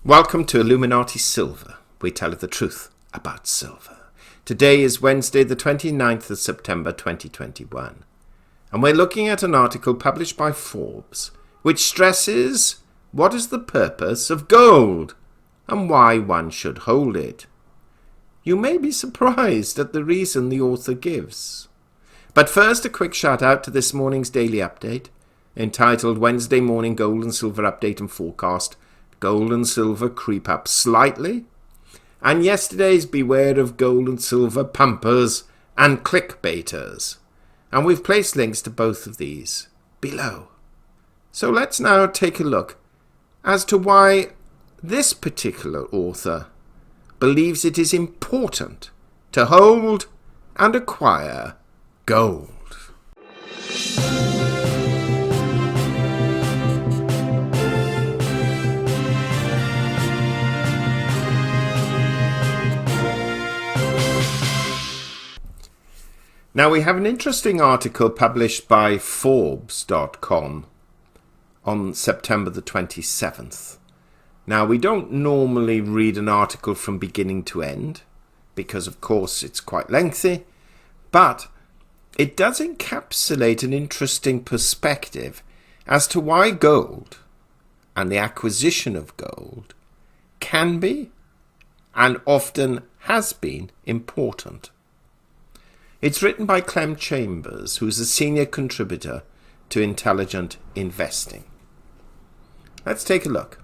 Welcome to Illuminati Silver. We tell you the truth about silver. Today is Wednesday, the 29th of September 2021. And we're looking at an article published by Forbes, which stresses what is the purpose of gold and why one should hold it. You may be surprised at the reason the author gives. But first, a quick shout out to this morning's daily update, entitled Wednesday Morning Gold and Silver Update and Forecast. Gold and silver creep up slightly, and yesterday's Beware of Gold and Silver Pumpers and Clickbaiters, and we've placed links to both of these below. So let's now take a look as to why this particular author believes it is important to hold and acquire gold. Now, we have an interesting article published by Forbes.com on September the 27th. Now, we don't normally read an article from beginning to end because, of course, it's quite lengthy, but it does encapsulate an interesting perspective as to why gold and the acquisition of gold can be and often has been important. It's written by Clem Chambers, who's a senior contributor to Intelligent Investing. Let's take a look.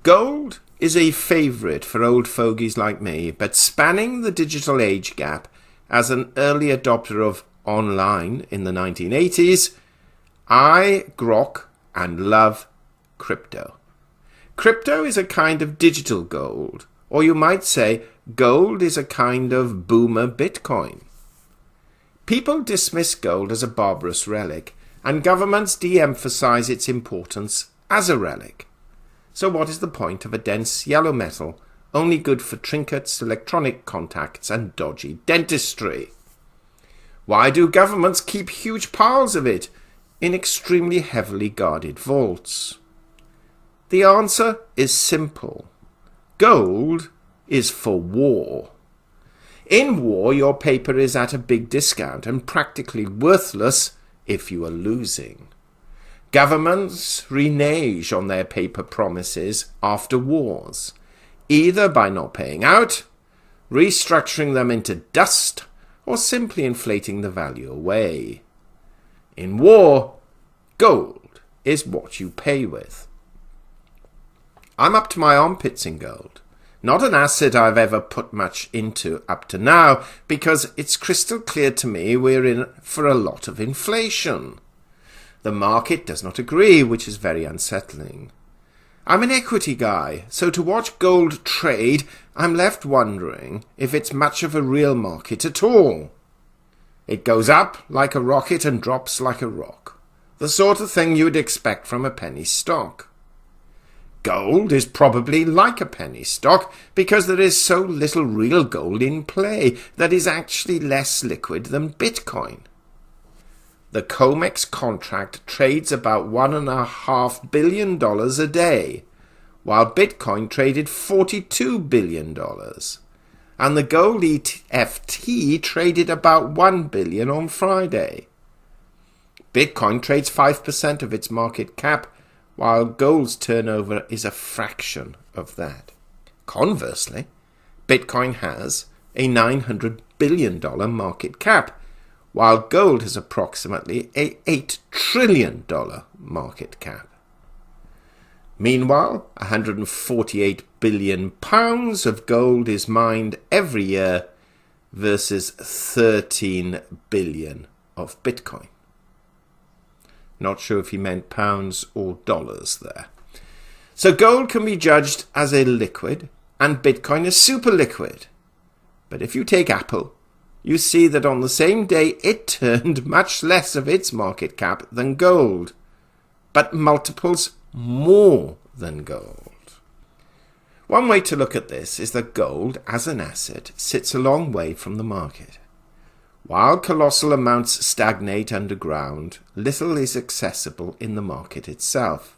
Gold is a favourite for old fogies like me, but spanning the digital age gap as an early adopter of online in the 1980s, I grok and love crypto. Crypto is a kind of digital gold, or you might say gold is a kind of boomer Bitcoin. People dismiss gold as a barbarous relic, and governments de-emphasize its importance as a relic. So what is the point of a dense yellow metal, only good for trinkets, electronic contacts, and dodgy dentistry? Why do governments keep huge piles of it in extremely heavily guarded vaults? The answer is simple. Gold is for war. In war, your paper is at a big discount and practically worthless if you are losing. Governments renege on their paper promises after wars, either by not paying out, restructuring them into dust, or simply inflating the value away. In war, gold is what you pay with. I'm up to my armpits in gold. Not an asset I've ever put much into up to now, because it's crystal clear to me we're in for a lot of inflation. The market does not agree, which is very unsettling. I'm an equity guy, so to watch gold trade, I'm left wondering if it's much of a real market at all. It goes up like a rocket and drops like a rock. The sort of thing you'd expect from a penny stock. Gold is probably like a penny stock because there is so little real gold in play that is actually less liquid than Bitcoin. The COMEX contract trades about $1.5 billion a day, while Bitcoin traded $42 billion, and the gold ETF traded about $1 billion on Friday. Bitcoin trades 5% of its market cap, while gold's turnover is a fraction of that. Conversely, Bitcoin has a $900 billion market cap, while gold has approximately a $8 trillion market cap. Meanwhile, 148 billion pounds of gold is mined every year versus 13 billion of Bitcoin. Not sure if he meant pounds or dollars there. So gold can be judged as a liquid and Bitcoin is super liquid. But if you take Apple, you see that on the same day it turned much less of its market cap than gold, but multiples more than gold. One way to look at this is that gold as an asset sits a long way from the market. While colossal amounts stagnate underground, little is accessible in the market itself.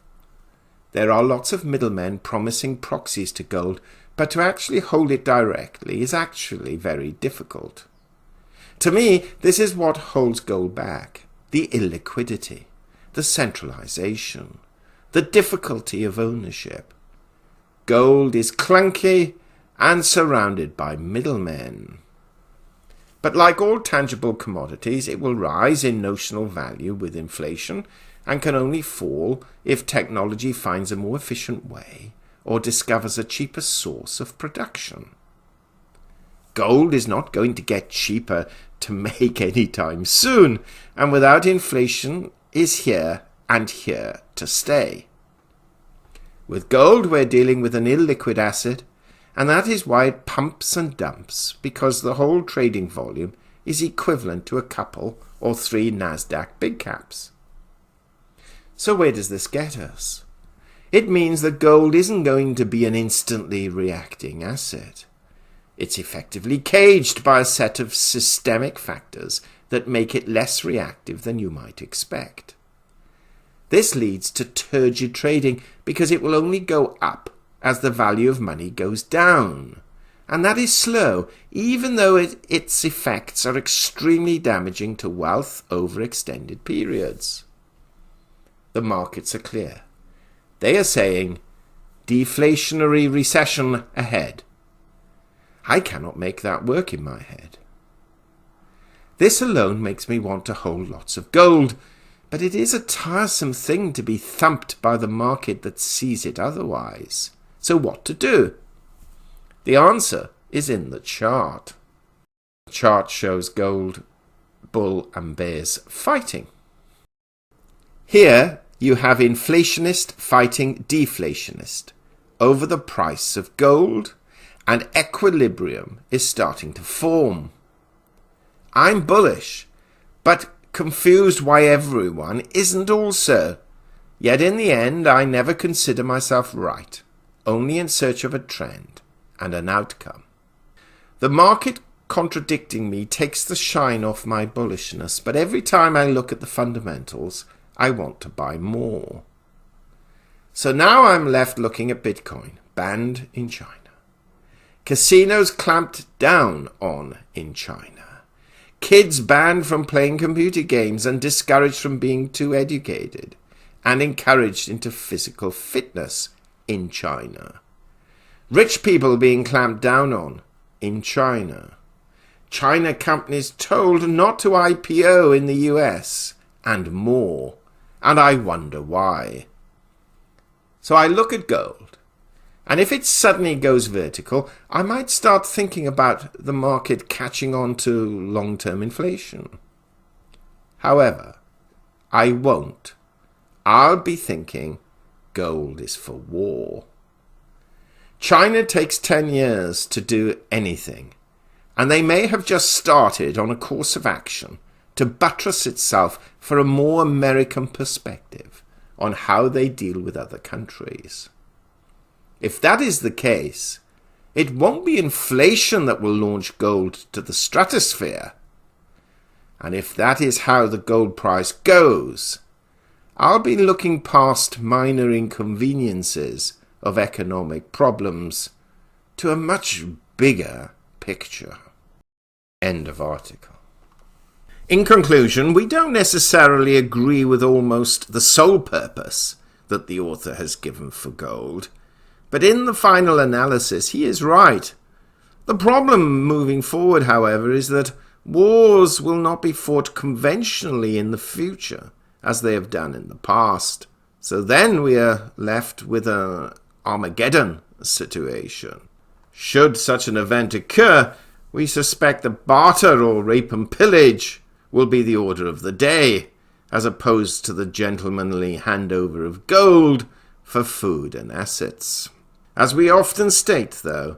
There are lots of middlemen promising proxies to gold, but to actually hold it directly is actually very difficult. To me, this is what holds gold back: the illiquidity, the centralization, the difficulty of ownership. Gold is clunky and surrounded by middlemen. But like all tangible commodities, it will rise in notional value with inflation and can only fall if technology finds a more efficient way or discovers a cheaper source of production. Gold is not going to get cheaper to make anytime soon, and without inflation is here and here to stay. With gold, we're dealing with an illiquid asset, and that is why it pumps and dumps, because the whole trading volume is equivalent to a couple or 3 Nasdaq big caps. So where does this get us? It means that gold isn't going to be an instantly reacting asset. It's effectively caged by a set of systemic factors that make it less reactive than you might expect. This leads to turgid trading because it will only go up as the value of money goes down. And that is slow, even though its effects are extremely damaging to wealth over extended periods. The markets are clear. They are saying, deflationary recession ahead. I cannot make that work in my head. This alone makes me want to hold lots of gold, but it is a tiresome thing to be thumped by the market that sees it otherwise. So what to do? The answer is in the chart. The chart shows gold, bull and bears fighting. Here you have inflationist fighting deflationist over the price of gold, and equilibrium is starting to form. I'm bullish, but confused why everyone isn't also. Yet in the end, I never consider myself right, only in search of a trend and an outcome. The market contradicting me takes the shine off my bullishness, but every time I look at the fundamentals, I want to buy more. So now I'm left looking at Bitcoin, banned in China. Casinos clamped down on in China. Kids banned from playing computer games and discouraged from being too educated, and encouraged into physical fitness in China. Rich people being clamped down on in China. China companies told not to IPO in the US, and more. And I wonder why. So I look at gold, and if it suddenly goes vertical, I might start thinking about the market catching on to long-term inflation. However, I won't. I'll be thinking gold is for war. China takes 10 years to do anything, and they may have just started on a course of action to buttress itself for a more American perspective on how they deal with other countries. If that is the case, it won't be inflation that will launch gold to the stratosphere. And if that is how the gold price goes, I'll be looking past minor inconveniences of economic problems to a much bigger picture. End of article. In conclusion, we don't necessarily agree with almost the sole purpose that the author has given for gold, but in the final analysis he is right. The problem moving forward, however, is that wars will not be fought conventionally in the future as they have done in the past. So then we are left with an Armageddon situation. Should such an event occur, we suspect that barter or rape and pillage will be the order of the day, as opposed to the gentlemanly handover of gold for food and assets. As we often state, though,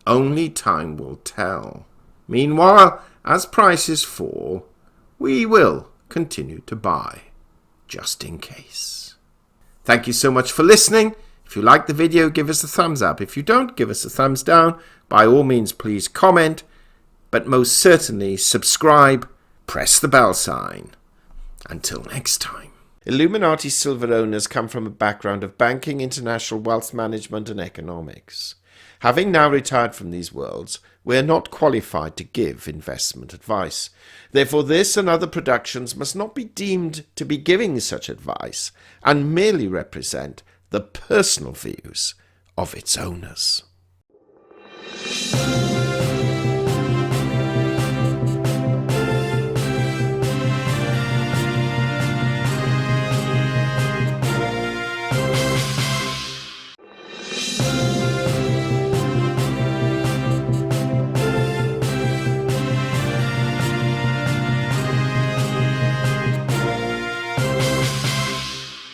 only time will tell. Meanwhile, as prices fall, we will continue to buy, just in case. Thank you so much for listening. If you like the video, give us a thumbs up. If you don't, give us a thumbs down. By all means, please comment, but most certainly subscribe, press the bell sign. Until next time. Illuminati silver owners come from a background of banking, international wealth management and economics. Having now retired from these worlds, we are not qualified to give investment advice. Therefore, this and other productions must not be deemed to be giving such advice and merely represent the personal views of its owners.